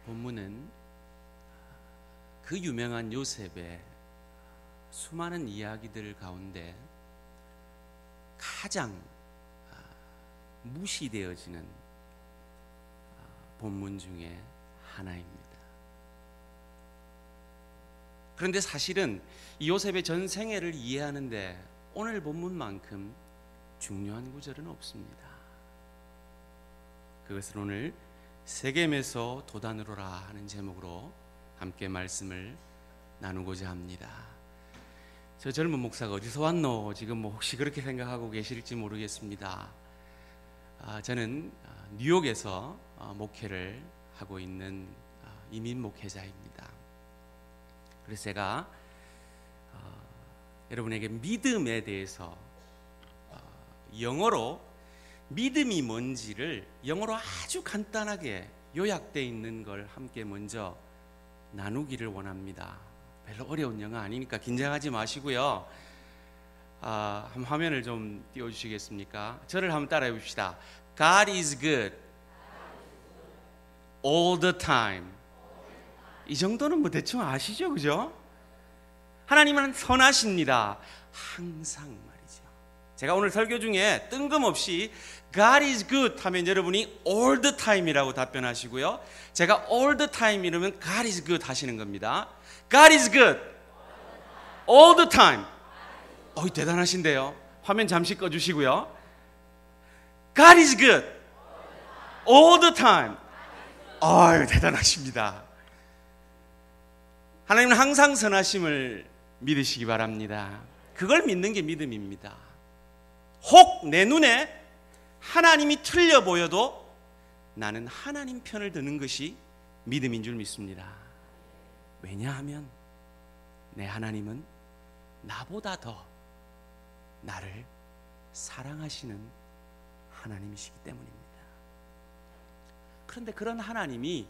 본문은 그 유명한 요셉의 수많은 이야기들 가운데 가장 무시되어지는 본문 중에 하나입니다. 그런데 사실은 이 요셉의 전 생애를 이해하는데 오늘 본문만큼 중요한 구절은 없습니다. 그것을 오늘 세겜에서 도단으로라 하는 제목으로 함께 말씀을 나누고자 합니다. 저 젊은 목사가 어디서 왔노? 지금 혹시 그렇게 생각하고 계실지 모르겠습니다. 저는 뉴욕에서 목회를 하고 있는 이민 목회자입니다. 그래서 제가 여러분에게 믿음에 대해서 영어로 믿음이 뭔지를 영어로 아주 간단하게 요약되어 있는 걸 함께 먼저 나누기를 원합니다. 별로 어려운 영어 아니니까 긴장하지 마시고요. 한 화면을 좀 띄워주시겠습니까? 저를 한번 따라해 봅시다. God is good all the time. 이 정도는 뭐 대충 아시죠, 그죠? 하나님은 선하십니다. 항상 말이죠. 제가 오늘 설교 중에 뜬금없이 God is good 하면 여러분이 all the time이라고 답변하시고요. 제가 all the time 이러면 God is good 하시는 겁니다. God is good all the time. 대단하신데요. 화면 잠시 꺼주시고요. God is good all the time. 대단하십니다. 하나님은 항상 선하심을 믿으시기 바랍니다. 그걸 믿는 게 믿음입니다. 혹 내 눈에 하나님이 틀려 보여도 나는 하나님 편을 드는 것이 믿음인 줄 믿습니다. 왜냐하면 내 하나님은 나보다 더 나를 사랑하시는 하나님이시기 때문입니다. 그런데 그런 하나님이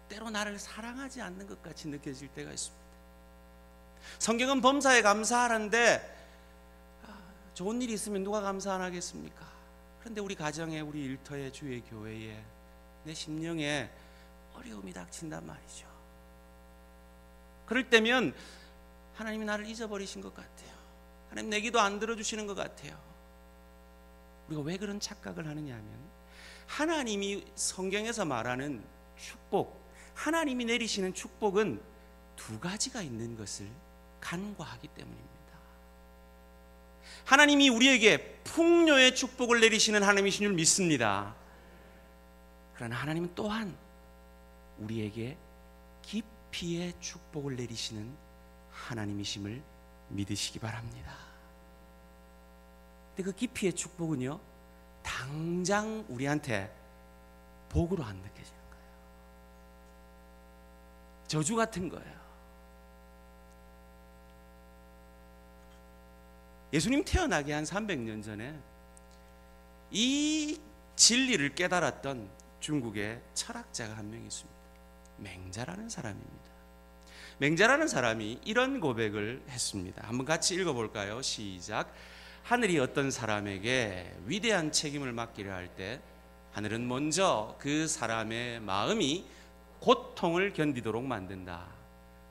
때로 나를 사랑하지 않는 것 같이 느껴질 때가 있습니다. 성경은 범사에 감사하는데 좋은 일이 있으면 누가 감사 안 하겠습니까? 그런데 우리 가정에, 우리 일터에, 주의 교회에, 내 심령에 어려움이 닥친단 말이죠. 그럴 때면 하나님이 나를 잊어버리신 것 같아요. 하나님 내 기도 안 들어주시는 것 같아요. 우리가 왜 그런 착각을 하느냐 하면 하나님이 성경에서 말하는 축복, 하나님이 내리시는 축복은 두 가지가 있는 것을 간과하기 때문입니다. 하나님이 우리에게 풍요의 축복을 내리시는 하나님이신 줄 믿습니다. 그러나 하나님은 또한 우리에게 깊이의 축복을 내리시는 하나님이심을 믿으시기 바랍니다. 근데 그 깊이의 축복은요, 당장 우리한테 복으로 안 느껴지는 거예요. 저주 같은 거예요. 예수님 태어나기 한 300년 전에 이 진리를 깨달았던 중국의 철학자가 한 명 있습니다. 맹자라는 사람입니다. 맹자라는 사람이 이런 고백을 했습니다. 한번 같이 읽어볼까요? 시작. 하늘이 어떤 사람에게 위대한 책임을 맡기려 할 때 하늘은 먼저 그 사람의 마음이 고통을 견디도록 만든다.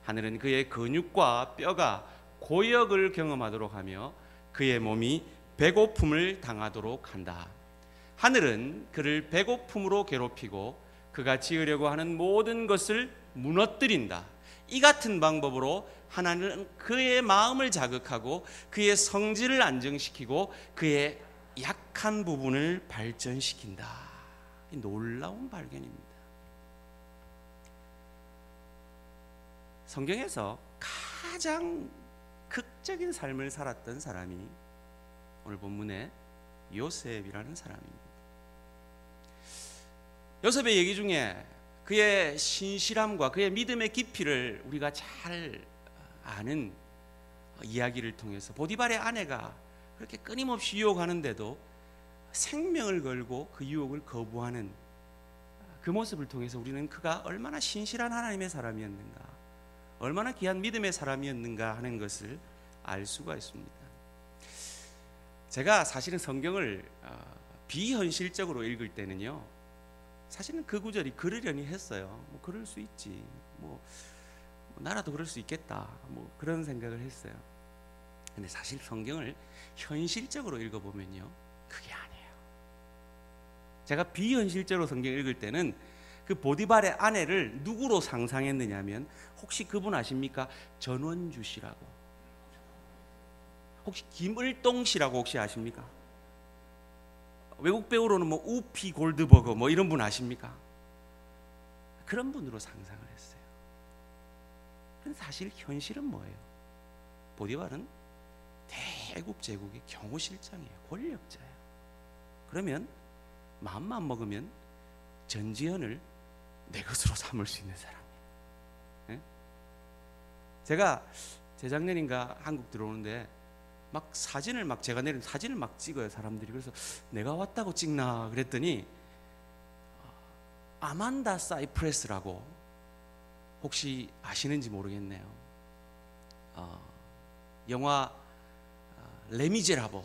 하늘은 그의 근육과 뼈가 고역을 경험하도록 하며 그의 몸이 배고픔을 당하도록 한다. 하늘은 그를 배고픔으로 괴롭히고 그가 지으려고 하는 모든 것을 무너뜨린다. 이 같은 방법으로 하나님은 그의 마음을 자극하고 그의 성질을 안정시키고 그의 약한 부분을 발전시킨다. 놀라운 발견입니다. 성경에서 가장 극적인 삶을 살았던 사람이 오늘 본문의 요셉이라는 사람입니다. 요셉의 얘기 중에 그의 신실함과 그의 믿음의 깊이를 우리가 잘 아는 이야기를 통해서 보디발의 아내가 그렇게 끊임없이 유혹하는데도 생명을 걸고 그 유혹을 거부하는 그 모습을 통해서 우리는 그가 얼마나 신실한 하나님의 사람이었는가, 얼마나 귀한 믿음의 사람이었는가 하는 것을 알 수가 있습니다. 제가 사실은 성경을 비현실적으로 읽을 때는요, 사실은 그 구절이 그러려니 했어요. 뭐 그럴 수 있지. 뭐 나라도 그럴 수 있겠다. 뭐 그런 생각을 했어요. 근데 사실 성경을 현실적으로 읽어보면요, 그게 아니에요. 제가 비현실적으로 성경 읽을 때는 그 보디발의 아내를 누구로 상상했느냐면, 혹시 그분 아십니까? 전원주 씨라고. 혹시 김을동 씨라고 혹시 아십니까? 외국 배우로는 뭐 우피 골드버거 뭐 이런 분 아십니까? 그런 분으로 상상을 했어요. 근데 사실 현실은 뭐예요? 보디발은 대애굽 제국의 경호실장이에요. 권력자예요. 그러면 마음만 먹으면 전지현을 내 것으로 삼을 수 있는 사람이에요. 네? 제가 재작년인가 한국 들어오는데 막 사진을 막 제가 내린 사진을 막 찍어요, 사람들이. 그래서 내가 왔다고 찍나 그랬더니 아만다 사이프레스라고 혹시 아시는지 모르겠네요. 영화 레미제라블,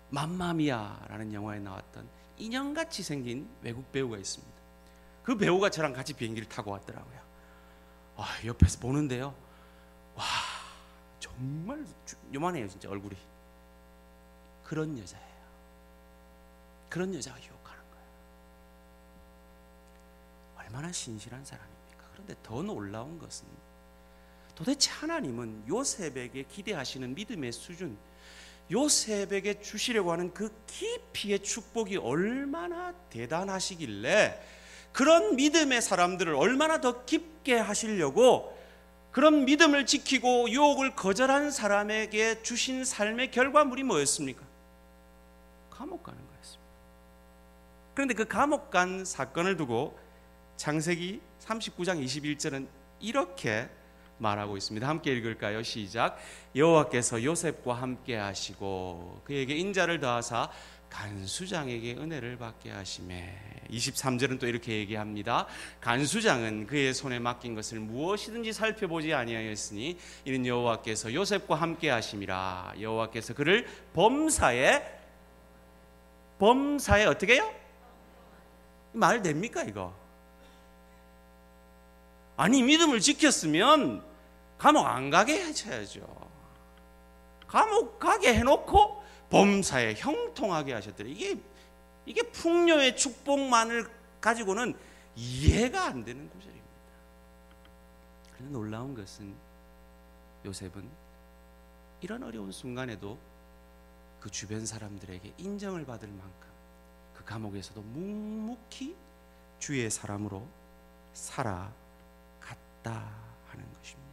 맘마미아라는 영화에 나왔던 인형같이 생긴 외국 배우가 있습니다. 그 배우가 저랑 같이 비행기를 타고 왔더라고요. 옆에서 보는데요, 와, 정말 요만해요, 진짜 얼굴이. 그런 여자예요. 그런 여자가 유혹하는 거예요. 얼마나 신실한 사람입니까? 그런데 더 놀라운 것은, 도대체 하나님은 요셉에게 기대하시는 믿음의 수준, 요셉에게 주시려고 하는 그 깊이의 축복이 얼마나 대단하시길래 그런 믿음의 사람들을 얼마나 더 깊게 하시려고 그런 믿음을 지키고 유혹을 거절한 사람에게 주신 삶의 결과물이 뭐였습니까? 감옥 가는 거였습니다. 그런데 그 감옥 간 사건을 두고 창세기 39장 21절은 이렇게 말하고 있습니다. 함께 읽을까요? 시작. 여호와께서 요셉과 함께 하시고 그에게 인자를 더하사 간수장에게 은혜를 받게 하시매. 23절은 또 이렇게 얘기합니다. 간수장은 그의 손에 맡긴 것을 무엇이든지 살펴보지 아니하였으니 이는 여호와께서 요셉과 함께 하심이라. 여호와께서 그를 범사에 어떻게 해요? 말 됩니까 이거? 아니, 믿음을 지켰으면 감옥 안 가게 해줘야죠. 감옥 가게 해놓고 범사에 형통하게 하셨더래. 이게 풍요의 축복만을 가지고는 이해가 안 되는 구절입니다. 그런데 놀라운 것은 요셉은 이런 어려운 순간에도 그 주변 사람들에게 인정을 받을 만큼 그 감옥에서도 묵묵히 주의 사람으로 살아갔다 하는 것입니다.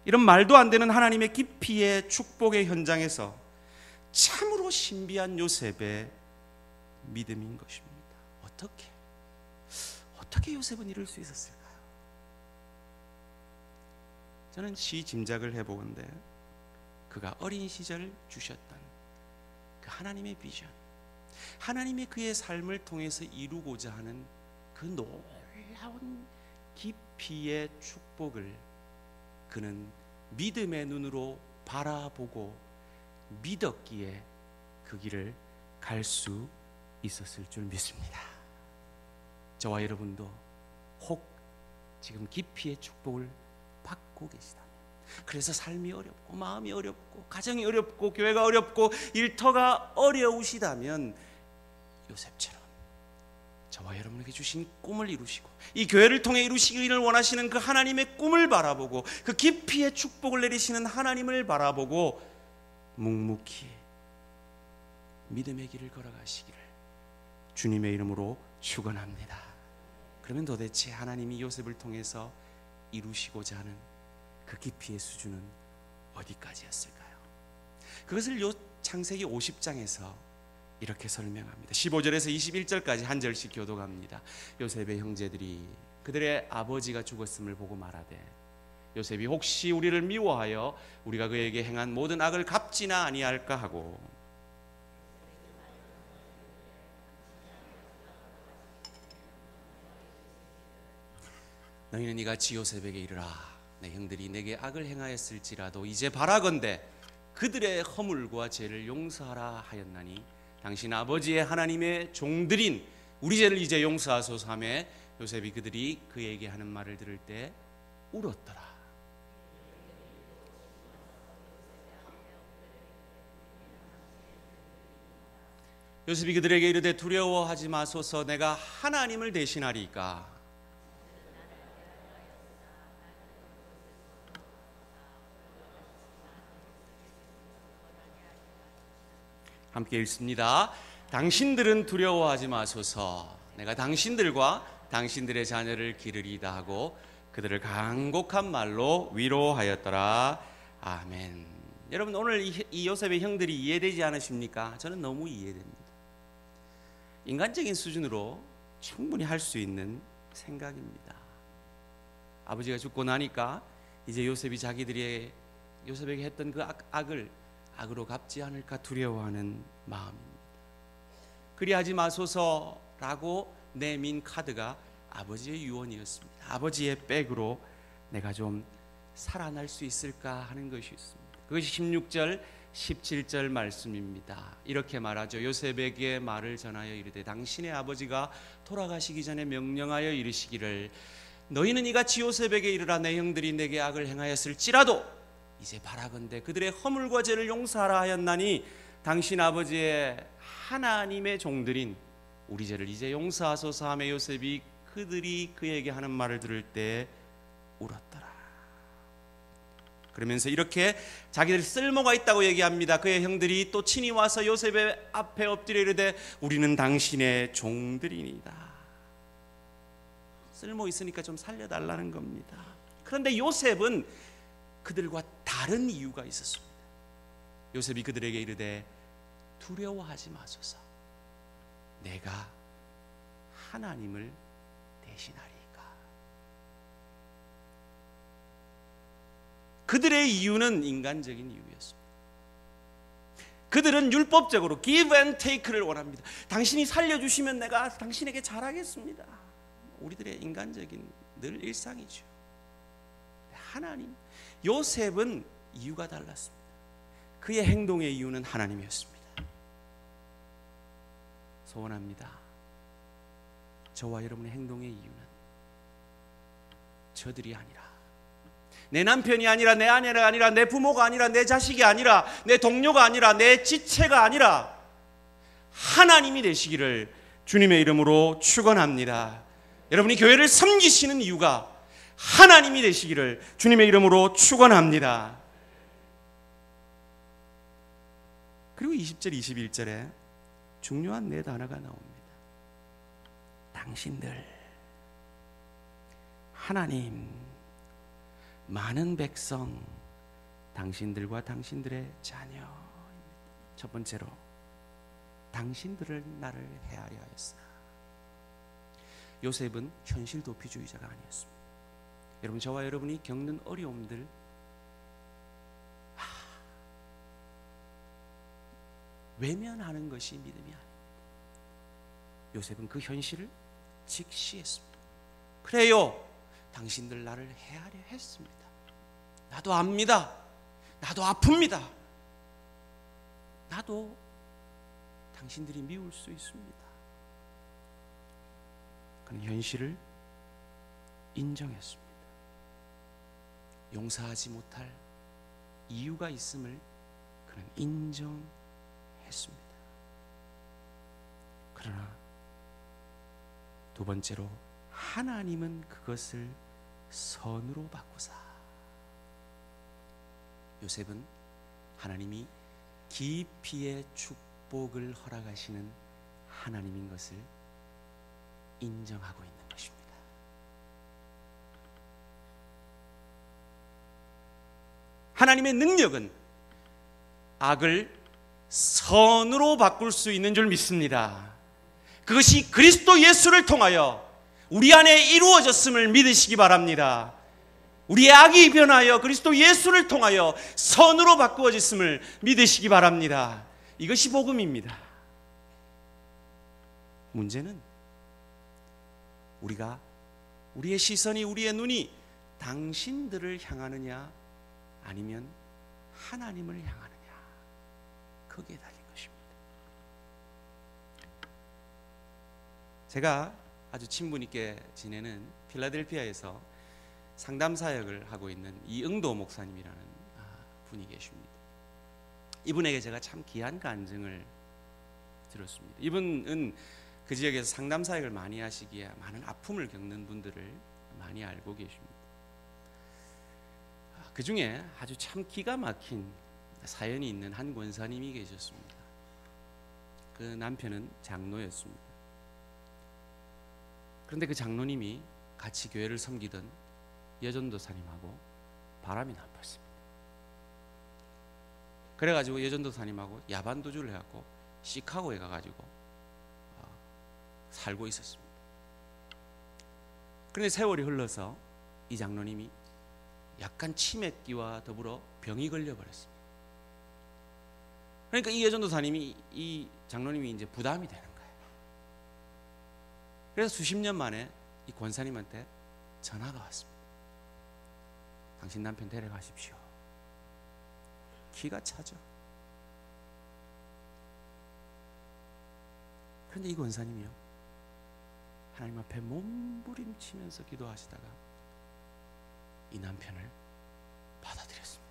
이런 말도 안 되는 하나님의 깊이의 축복의 현장에서 참으로 신비한 요셉의 믿음인 것입니다. 어떻게 요셉은 이럴 수 있었을까요? 저는 짐작을 해보건대 그가 어린 시절 주셨던 그 하나님의 비전, 하나님이 그의 삶을 통해서 이루고자 하는 그 놀라운 깊이의 축복을 그는 믿음의 눈으로 바라보고 믿었기에 그 길을 갈 수 있었을 줄 믿습니다. 저와 여러분도 혹 지금 깊이의 축복을 받고 계시다면, 그래서 삶이 어렵고 마음이 어렵고 가정이 어렵고 교회가 어렵고 일터가 어려우시다면 요셉처럼 저와 여러분에게 주신 꿈을 이루시고 이 교회를 통해 이루시기를 원하시는 그 하나님의 꿈을 바라보고 그 깊이의 축복을 내리시는 하나님을 바라보고 묵묵히 믿음의 길을 걸어가시기를 주님의 이름으로 축원합니다. 그러면 도대체 하나님이 요셉을 통해서 이루시고자 하는 그 깊이의 수준은 어디까지였을까요? 그것을 창세기 50장에서 이렇게 설명합니다. 15절에서 21절까지 한 절씩 교독합니다. 요셉의 형제들이 그들의 아버지가 죽었음을 보고 말하되 요셉이 혹시 우리를 미워하여 우리가 그에게 행한 모든 악을 갚지나 아니할까 하고, 너희는 이같이 요셉에게 이르라. 내 형들이 내게 악을 행하였을지라도 이제 바라건대 그들의 허물과 죄를 용서하라 하였나니 당신 아버지의 하나님의 종들인 우리 죄를 이제 용서하소서 하며 요셉이 그들이 그에게 하는 말을 들을 때 울었더라. 요셉이 그들에게 이르되 두려워하지 마소서, 내가 하나님을 대신하리까. 함께 읽습니다. 당신들은 두려워하지 마소서, 내가 당신들과 당신들의 자녀를 기르리이다 하고 그들을 간곡한 말로 위로하였더라. 아멘. 여러분, 오늘 이 요셉의 형들이 이해되지 않으십니까? 저는 너무 이해됩니다. 인간적인 수준으로 충분히 할 수 있는 생각입니다. 아버지가 죽고 나니까 이제 요셉이 자기들이 요셉에게 했던 그 악을 악으로 갚지 않을까 두려워하는 마음입니다. 그리하지 마소서라고 내민 카드가 아버지의 유언이었습니다. 아버지의 백으로 내가 좀 살아날 수 있을까 하는 것이었습니다. 그것이 16절 17절 말씀입니다. 이렇게 말하죠. 요셉에게 말을 전하여 이르되 당신의 아버지가 돌아가시기 전에 명령하여 이르시기를 너희는 이같이 요셉에게 이르라 내 형들이 내게 악을 행하였을지라도 이제 바라건대 그들의 허물과 죄를 용서하라 하였나니 당신 아버지의 하나님의 종들인 우리 죄를 이제 용서하소서 하며 요셉이 그들이 그에게 하는 말을 들을 때 울었더라. 그러면서 이렇게 자기들 쓸모가 있다고 얘기합니다. 그의 형들이 또 친히 와서 요셉의 앞에 엎드려 이르되 우리는 당신의 종들이니이다. 쓸모 있으니까 좀 살려달라는 겁니다. 그런데 요셉은 그들과 다른 이유가 있었습니다. 요셉이 그들에게 이르되 두려워하지 마소서, 내가 하나님을 대신하리까. 그들의 이유는 인간적인 이유였습니다. 그들은 율법적으로 give and take를 원합니다. 당신이 살려주시면 내가 당신에게 잘하겠습니다. 우리들의 인간적인 늘 일상이죠. 하나님, 요셉은 이유가 달랐습니다. 그의 행동의 이유는 하나님이었습니다. 소원합니다. 저와 여러분의 행동의 이유는 저들이 아니라, 내 남편이 아니라, 내 아내가 아니라, 내 부모가 아니라, 내 자식이 아니라, 내 동료가 아니라, 내 지체가 아니라 하나님이 되시기를 주님의 이름으로 축원합니다. 여러분이 교회를 섬기시는 이유가 하나님이 되시기를 주님의 이름으로 축원합니다. 그리고 20절 21절에 중요한 네 단어가 나옵니다. 당신들, 하나님, 많은 백성, 당신들과 당신들의 자녀. 첫 번째로 당신들을 나를 헤아려 하였으나. 요셉은 현실 도피주의자가 아니었습니다. 여러분, 저와 여러분이 겪는 어려움들, 외면하는 것이 믿음이 아닙니다. 요셉은 그 현실을 직시했습니다. 그래요, 당신들 나를 헤아려 했습니다. 나도 압니다. 나도 아픕니다. 나도 당신들이 미울 수 있습니다. 그는 현실을 인정했습니다. 용서하지 못할 이유가 있음을 그는 인정했습니다. 그러나 두 번째로 하나님은 그것을 선으로 바꾸사. 요셉은 하나님이 깊이의 축복을 허락하시는 하나님인 것을 인정하고 있는 것입니다. 하나님의 능력은 악을 선으로 바꿀 수 있는 줄 믿습니다. 그것이 그리스도 예수를 통하여 우리 안에 이루어졌음을 믿으시기 바랍니다. 우리의 악이 변하여 그리스도 예수를 통하여 선으로 바꾸어졌음을 믿으시기 바랍니다. 이것이 복음입니다. 문제는 우리의 시선이, 우리의 눈이 당신들을 향하느냐 아니면 하나님을 향하느냐, 거기에 달린 것입니다. 제가 아주 친분 있게 지내는 필라델피아에서 상담 사역을 하고 있는 이응도 목사님이라는 분이 계십니다. 이분에게 제가 참 귀한 간증을 들었습니다. 이분은 그 지역에서 상담 사역을 많이 하시기에 많은 아픔을 겪는 분들을 많이 알고 계십니다. 그 중에 아주 참 기가 막힌 사연이 있는 한 권사님이 계셨습니다. 그 남편은 장로였습니다. 그런데 그 장로님이 같이 교회를 섬기던 여전도사님하고 바람이 나빴습니다. 그래가지고 여전도사님하고 야반도주를 해갖고 시카고에 가가지고 살고 있었습니다. 그런데 세월이 흘러서 이 장로님이 약간 치매기와 더불어 병이 걸려버렸습니다. 그러니까 이 여전도사님이 이 장로님이 이제 부담이 되는 거예요. 그래서 수십 년 만에 이 권사님한테 전화가 왔습니다. 당신 남편 데려가십시오. 기가 차죠. 그런데 이 권사님이요, 하나님 앞에 몸부림치면서 기도하시다가 이 남편을 받아들였습니다.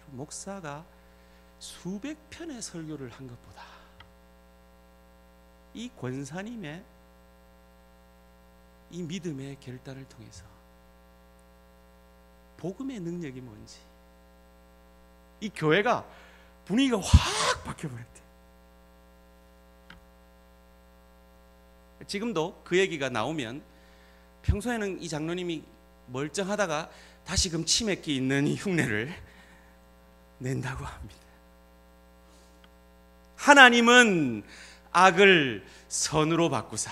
목사가 수백 편의 설교를 한 것보다 이 권사님의 이 믿음의 결단을 통해서 복음의 능력이 뭔지, 이 교회가 분위기가 확 바뀌어버렸대요. 지금도 그 얘기가 나오면 평소에는 이 장로님이 멀쩡하다가 다시금 치매기 있는 이 흉내를 낸다고 합니다. 하나님은 악을 선으로 바꾸사.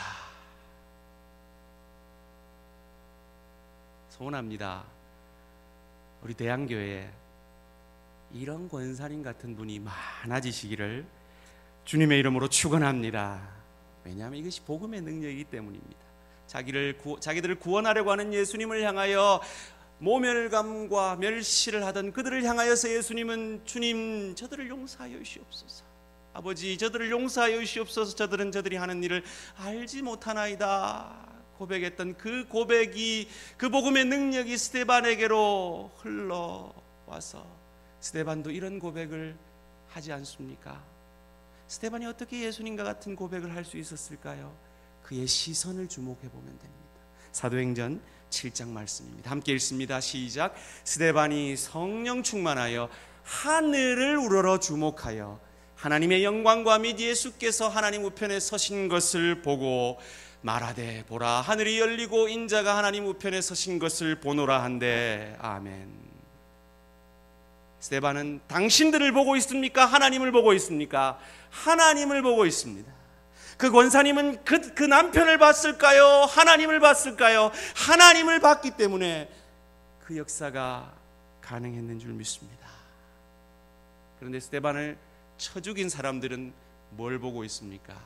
소원합니다. 우리 대양교회에 이런 권사님 같은 분이 많아지시기를 주님의 이름으로 축원합니다. 왜냐하면 이것이 복음의 능력이기 때문입니다. 자기들을 구원하려고 하는 예수님을 향하여 모멸감과 멸시를 하던 그들을 향하여서 예수님은, 주님 저들을 용서하여 주시옵소서, 아버지 저들을 용서하여 주시옵소서, 저들은 저들이 하는 일을 알지 못하나이다 고백했던 그 고백이, 그 복음의 능력이 스데반에게로 흘러와서 스데반도 이런 고백을 하지 않습니까? 스데반이 어떻게 예수님과 같은 고백을 할 수 있었을까요? 그의 시선을 주목해 보면 됩니다. 사도행전 7장 말씀입니다. 함께 읽습니다. 시작. 스데반이 성령 충만하여 하늘을 우러러 주목하여 하나님의 영광과 및 예수께서 하나님 우편에 서신 것을 보고 말하되, 보라 하늘이 열리고 인자가 하나님 우편에 서신 것을 보노라 한데. 아멘. 스데반은 당신들을 보고 있습니까? 하나님을 보고 있습니까? 하나님을 보고 있습니다. 그 권사님은 그 남편을 봤을까요? 하나님을 봤을까요? 하나님을 봤기 때문에 그 역사가 가능했는 줄 믿습니다. 그런데 스데반을 쳐 죽인 사람들은 뭘 보고 있습니까?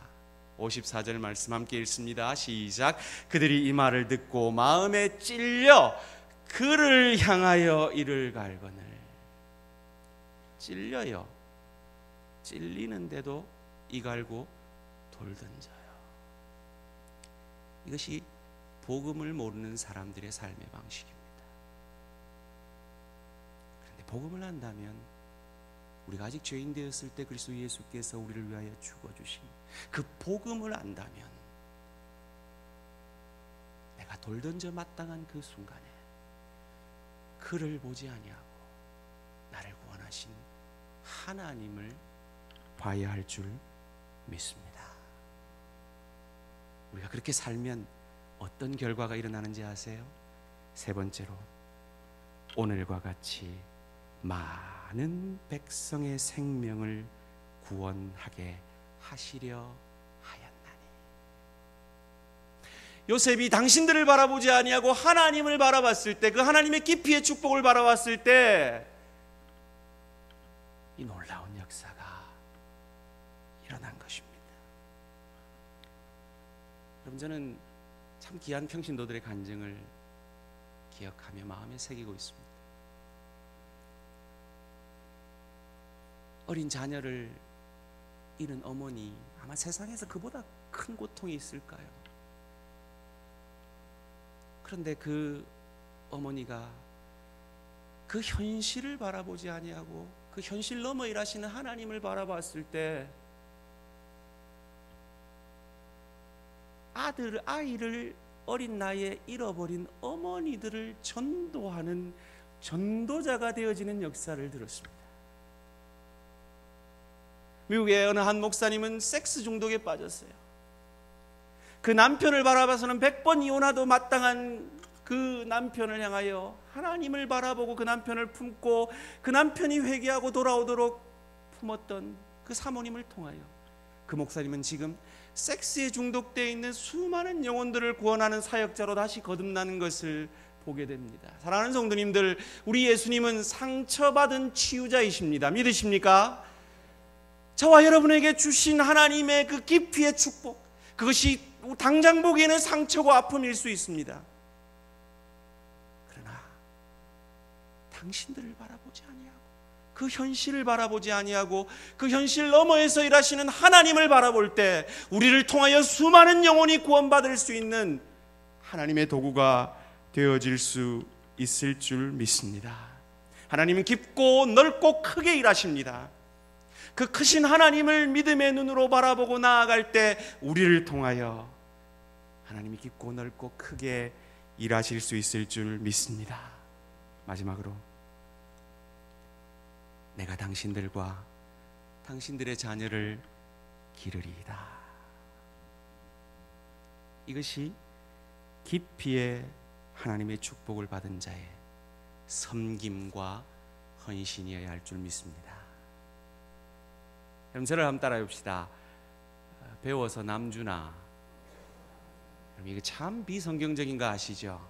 54절 말씀 함께 읽습니다. 시작. 그들이 이 말을 듣고 마음에 찔려 그를 향하여 이를 갈거늘. 찔려요. 찔리는데도 이 갈고 돌 던져요. 이것이 복음을 모르는 사람들의 삶의 방식입니다. 그런데 복음을 안다면, 우리가 아직 죄인 되었을 때 그리스도 예수께서 우리를 위하여 죽어주신 그 복음을 안다면, 내가 돌 던져 마땅한 그 순간에 그를 보지 아니하고 나를 구원하신 하나님을 봐야 할 줄 믿습니다. 우리가 그렇게 살면 어떤 결과가 일어나는지 아세요? 세 번째로, 오늘과 같이 많은 백성의 생명을 구원하게 하시려 하였나니. 요셉이 당신들을 바라보지 아니하고 하나님을 바라봤을 때, 그 하나님의 깊이의 축복을 바라봤을 때 이 놀라운 역사가 일어난 것입니다. 그럼 저는 참 귀한 평신도들의 간증을 기억하며 마음에 새기고 있습니다. 어린 자녀를 잃은 어머니, 아마 세상에서 그보다 큰 고통이 있을까요? 그런데 그 어머니가 그 현실을 바라보지 아니하고 그 현실 너머 일하시는 하나님을 바라봤을 때 아이를 어린 나이에 잃어버린 어머니들을 전도하는 전도자가 되어지는 역사를 들었습니다. 미국의 어느 한 목사님은 섹스 중독에 빠졌어요. 그 남편을 바라봐서는 100번 이혼하도 마땅한 그 남편을 향하여 하나님을 바라보고 그 남편을 품고 그 남편이 회개하고 돌아오도록 품었던 그 사모님을 통하여 그 목사님은 지금 섹스에 중독되어 있는 수많은 영혼들을 구원하는 사역자로 다시 거듭나는 것을 보게 됩니다. 사랑하는 성도님들, 우리 예수님은 상처받은 치유자이십니다. 믿으십니까? 저와 여러분에게 주신 하나님의 그 깊이의 축복, 그것이 당장 보기에는 상처고 아픔일 수 있습니다. 그러나 당신들을 바라보지 아니하고 그 현실을 바라보지 아니하고 그 현실 너머에서 일하시는 하나님을 바라볼 때 우리를 통하여 수많은 영혼이 구원받을 수 있는 하나님의 도구가 되어질 수 있을 줄 믿습니다. 하나님은 깊고 넓고 크게 일하십니다. 그 크신 하나님을 믿음의 눈으로 바라보고 나아갈 때 우리를 통하여 하나님이 깊고 넓고 크게 일하실 수 있을 줄 믿습니다. 마지막으로 내가 당신들과 당신들의 자녀를 기르리이다. 이것이 깊이의 하나님의 축복을 받은 자의 섬김과 헌신이어야 할 줄 믿습니다. 여러분, 저를 한번 따라해 봅시다. 배워서 남주나. 여러분, 이거 참 비성경적인 거 아시죠?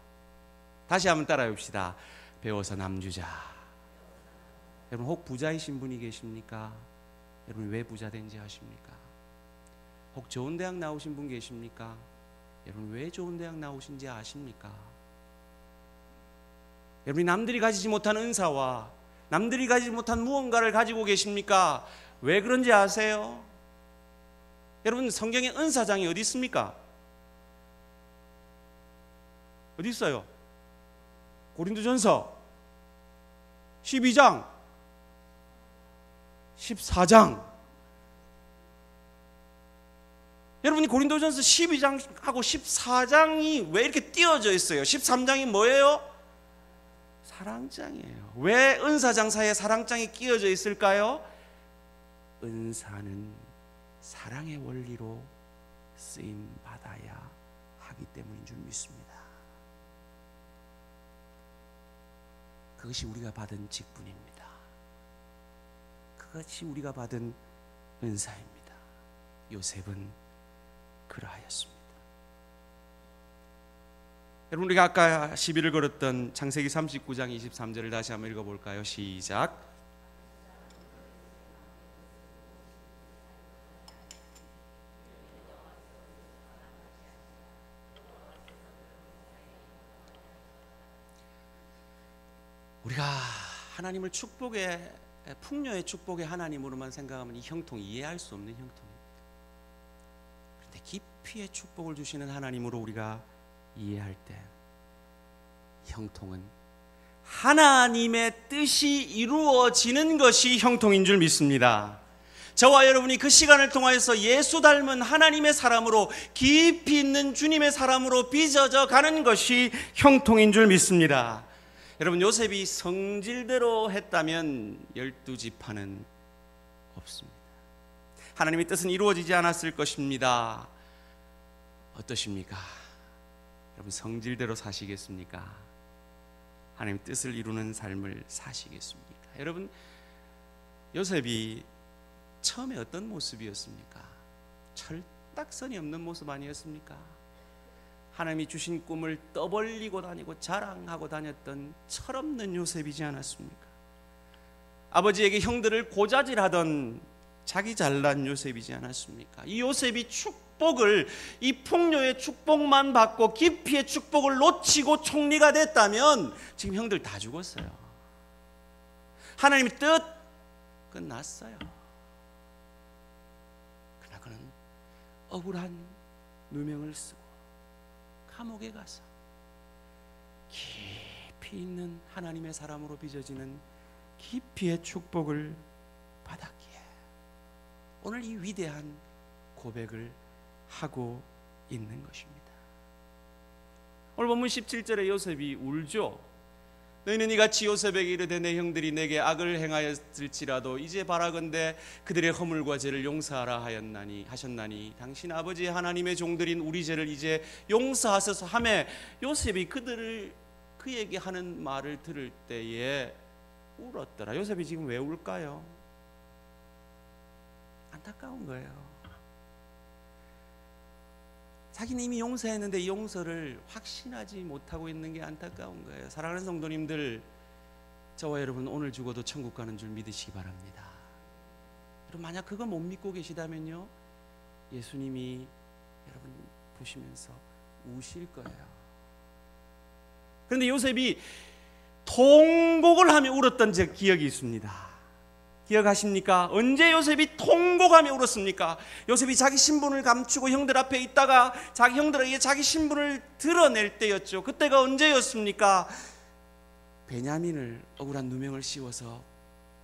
다시 한번 따라해 봅시다. 배워서 남주자. 여러분, 혹 부자이신 분이 계십니까? 여러분, 왜 부자 된지 아십니까? 혹 좋은 대학 나오신 분 계십니까? 여러분, 왜 좋은 대학 나오신지 아십니까? 여러분이 남들이 가지지 못한 은사와 남들이 가지지 못한 무언가를 가지고 계십니까? 왜 그런지 아세요? 여러분, 성경에 은사장이 어디 있습니까? 어디 있어요? 고린도전서 12장 14장. 여러분이 고린도전서 12장하고 14장이 왜 이렇게 띄어져 있어요? 13장이 뭐예요? 사랑장이에요. 왜 은사장 사이에 사랑장이 끼어져 있을까요? 은사는 사랑의 원리로 쓰임 받아야 하기 때문인 줄 믿습니다. 그것이 우리가 받은 직분입니다. 그것이 우리가 받은 은사입니다. 요셉은 그러하였습니다. 여러분, 우리가 아까 시비를 걸었던 창세기 39장 23절을 다시 한번 읽어볼까요? 시작. 우리가 하나님을 축복의 풍요의 축복의 하나님으로만 생각하면 이 형통 이해할 수 없는 형통입니다. 그런데 깊이의 축복을 주시는 하나님으로 우리가 이해할 때 형통은 하나님의 뜻이 이루어지는 것이 형통인 줄 믿습니다. 저와 여러분이 그 시간을 통하여서 예수 닮은 하나님의 사람으로, 깊이 있는 주님의 사람으로 빚어져 가는 것이 형통인 줄 믿습니다. 여러분, 요셉이 성질대로 했다면 12지파는 없습니다. 하나님의 뜻은 이루어지지 않았을 것입니다. 어떠십니까? 여러분, 성질대로 사시겠습니까? 하나님의 뜻을 이루는 삶을 사시겠습니까? 여러분, 요셉이 처음에 어떤 모습이었습니까? 철딱선이 없는 모습 아니었습니까? 하나님이 주신 꿈을 떠벌리고 다니고 자랑하고 다녔던 철없는 요셉이지 않았습니까? 아버지에게 형들을 고자질하던 자기 잘난 요셉이지 않았습니까? 이 요셉이 축복을, 이 풍요의 축복만 받고 깊이의 축복을 놓치고 총리가 됐다면 지금 형들 다 죽었어요. 하나님의 뜻 끝났어요. 억울한 누명을 쓰고 감옥에 가서 깊이 있는 하나님의 사람으로 빚어지는 깊이의 축복을 받았기에 오늘 이 위대한 고백을 하고 있는 것입니다. 오늘 본문 17절에 요셉이 울죠. 너희는 이같이 요셉에게 이르되 내 형들이 내게 악을 행하였을지라도 이제 바라건대 그들의 허물과 죄를 용서하라 하셨나니 당신 아버지 하나님의 종들인 우리 죄를 이제 용서하소서 하매 요셉이 그에게 하는 말을 들을 때에 울었더라. 요셉이 지금 왜 울까요? 안타까운 거예요. 자기는 이미 용서했는데 이 용서를 확신하지 못하고 있는 게 안타까운 거예요. 사랑하는 성도님들, 저와 여러분 오늘 죽어도 천국 가는 줄 믿으시기 바랍니다. 여러분 만약 그거 못 믿고 계시다면요, 예수님이 여러분 보시면서 우실 거예요. 그런데 요셉이 통곡을 하며 울었던 제 기억이 있습니다. 기억하십니까? 언제 요셉이 통곡하며 울었습니까? 요셉이 자기 신분을 감추고 형들 앞에 있다가 자기 형들에게 자기 신분을 드러낼 때였죠. 그때가 언제였습니까? 베냐민을 억울한 누명을 씌워서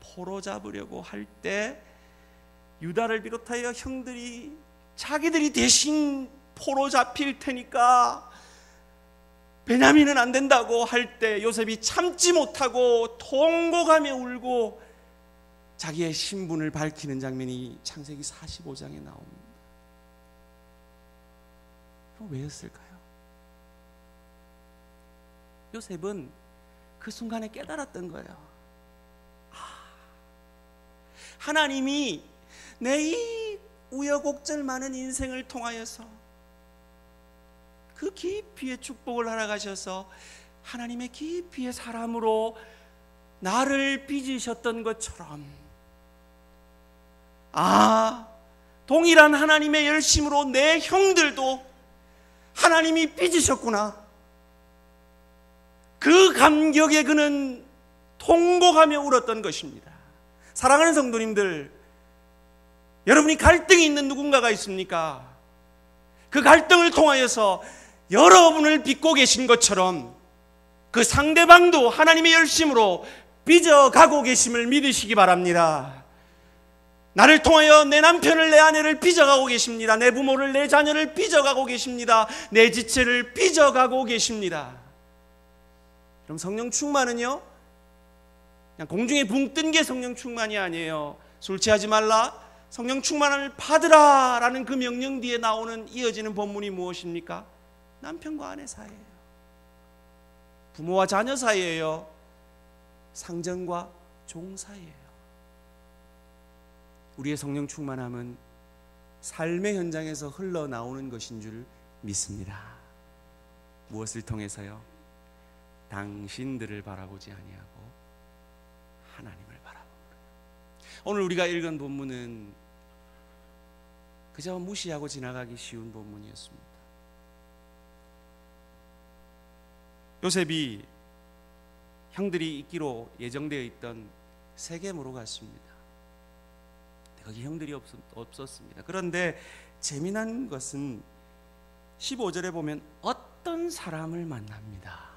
포로 잡으려고 할 때 유다를 비롯하여 형들이 자기들이 대신 포로 잡힐 테니까 베냐민은 안 된다고 할 때 요셉이 참지 못하고 통곡하며 울고 자기의 신분을 밝히는 장면이 창세기 45장에 나옵니다. 그럼 왜였을까요? 요셉은 그 순간에 깨달았던 거예요. 하나님이 내 이 우여곡절 많은 인생을 통하여서 그 깊이의 축복을 허락하셔서 하나님의 깊이의 사람으로 나를 빚으셨던 것처럼 동일한 하나님의 열심으로 내 형들도 하나님이 빚으셨구나. 그 감격에 그는 통곡하며 울었던 것입니다. 사랑하는 성도님들, 여러분이 갈등이 있는 누군가가 있습니까? 그 갈등을 통하여서 여러분을 빚고 계신 것처럼 그 상대방도 하나님의 열심으로 빚어가고 계심을 믿으시기 바랍니다. 나를 통하여 내 남편을, 내 아내를 빚어가고 계십니다. 내 부모를, 내 자녀를 빚어가고 계십니다. 내 지체를 빚어가고 계십니다. 그럼 성령 충만은요, 그냥 공중에 붕 뜬 게 성령 충만이 아니에요. 술 취하지 말라, 성령 충만을 받으라 라는 그 명령 뒤에 나오는 이어지는 본문이 무엇입니까? 남편과 아내 사이예요. 부모와 자녀 사이예요. 상전과 종 사이예요. 우리의 성령 충만함은 삶의 현장에서 흘러나오는 것인 줄 믿습니다. 무엇을 통해서요? 당신들을 바라보지 아니하고 하나님을 바라봅니다. 오늘 우리가 읽은 본문은 그저 무시하고 지나가기 쉬운 본문이었습니다. 요셉이 형들이 있기로 예정되어 있던 세겜으로 갔습니다. 거기 형들이 없었습니다. 그런데 재미난 것은 15절에 보면 어떤 사람을 만납니다.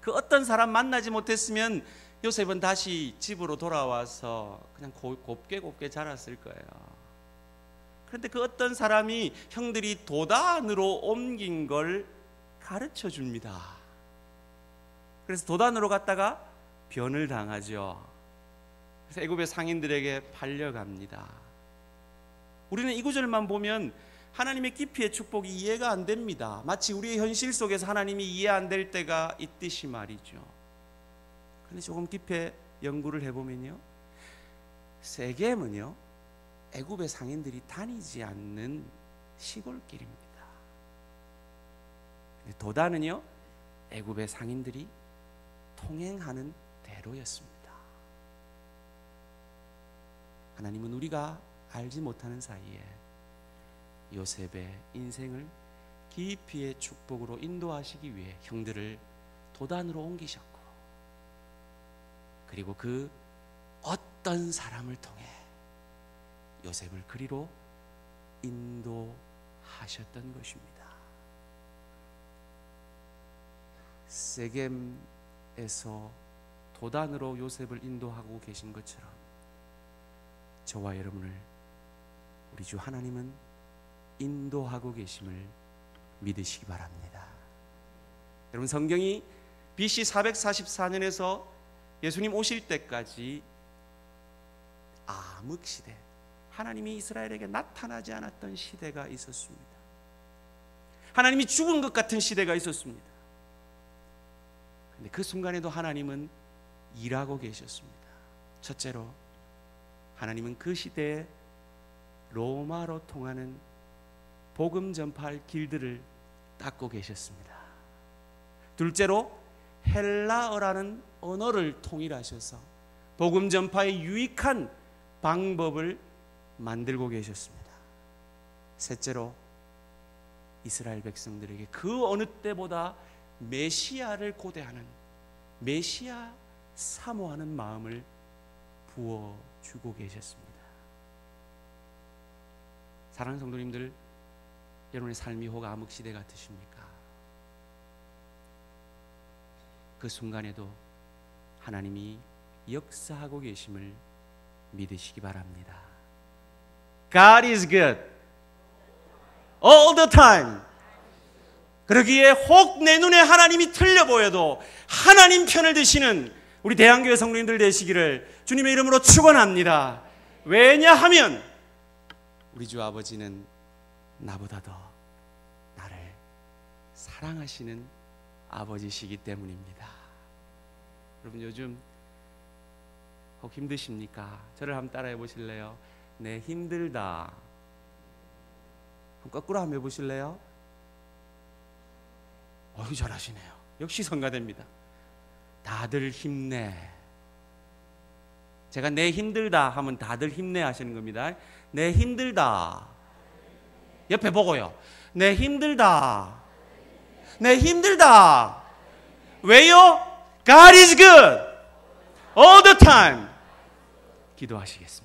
그 어떤 사람 만나지 못했으면 요셉은 다시 집으로 돌아와서 그냥 곱게 자랐을 거예요. 그런데 그 어떤 사람이 형들이 도단으로 옮긴 걸 가르쳐 줍니다. 그래서 도단으로 갔다가 변을 당하죠. 그래서 애굽의 상인들에게 팔려갑니다. 우리는 이 구절만 보면 하나님의 깊이의 축복이 이해가 안 됩니다. 마치 우리의 현실 속에서 하나님이 이해 안 될 때가 있듯이 말이죠. 그런데 조금 깊이 연구를 해보면요, 세겜은요 애굽의 상인들이 다니지 않는 시골길입니다. 도단은요 애굽의 상인들이 통행하는 대로였습니다. 하나님은 우리가 알지 못하는 사이에 요셉의 인생을 깊이의 축복으로 인도하시기 위해 형들을 도단으로 옮기셨고, 그리고 그 어떤 사람을 통해 요셉을 그리로 인도하셨던 것입니다. 세겜에서 도단으로 요셉을 인도하고 계신 것처럼 저와 여러분을 우리 주 하나님은 인도하고 계심을 믿으시기 바랍니다. 여러분, 성경이 BC 444년에서 예수님 오실 때까지 암흑시대, 하나님이 이스라엘에게 나타나지 않았던 시대가 있었습니다. 하나님이 죽은 것 같은 시대가 있었습니다. 그런데 그 순간에도 하나님은 일하고 계셨습니다. 첫째로 하나님은 그 시대에 로마로 통하는 복음 전파할 길들을 닦고 계셨습니다. 둘째로 헬라어라는 언어를 통일하셔서 복음 전파의 유익한 방법을 만들고 계셨습니다. 셋째로 이스라엘 백성들에게 그 어느 때보다 메시아를 고대하는, 메시아 사모하는 마음을 부어주고 계셨습니다. 사랑하는 성도님들, 여러분의 삶이 혹 암흑시대 같으십니까? 그 순간에도 하나님이 역사하고 계심을 믿으시기 바랍니다. God is good all the time. 그러기에 혹 내 눈에 하나님이 틀려 보여도 하나님 편을 드시는 우리 대한교회 성도님들 되시기를 주님의 이름으로 축원합니다. 왜냐하면 우리 주 아버지는 나보다 더 나를 사랑하시는 아버지시기 때문입니다. 여러분, 요즘 혹 힘드십니까? 저를 한번 따라해 보실래요? 네, 힘들다. 거꾸로 한번 해보실래요? 어휴, 잘하시네요. 역시 성가대입니다. 다들 힘내. 제가 내 힘들다 하면 다들 힘내 하시는 겁니다. 내 힘들다. 옆에 보고요. 내 힘들다. 내 힘들다. 왜요? God is good all the time. 기도하시겠습니다.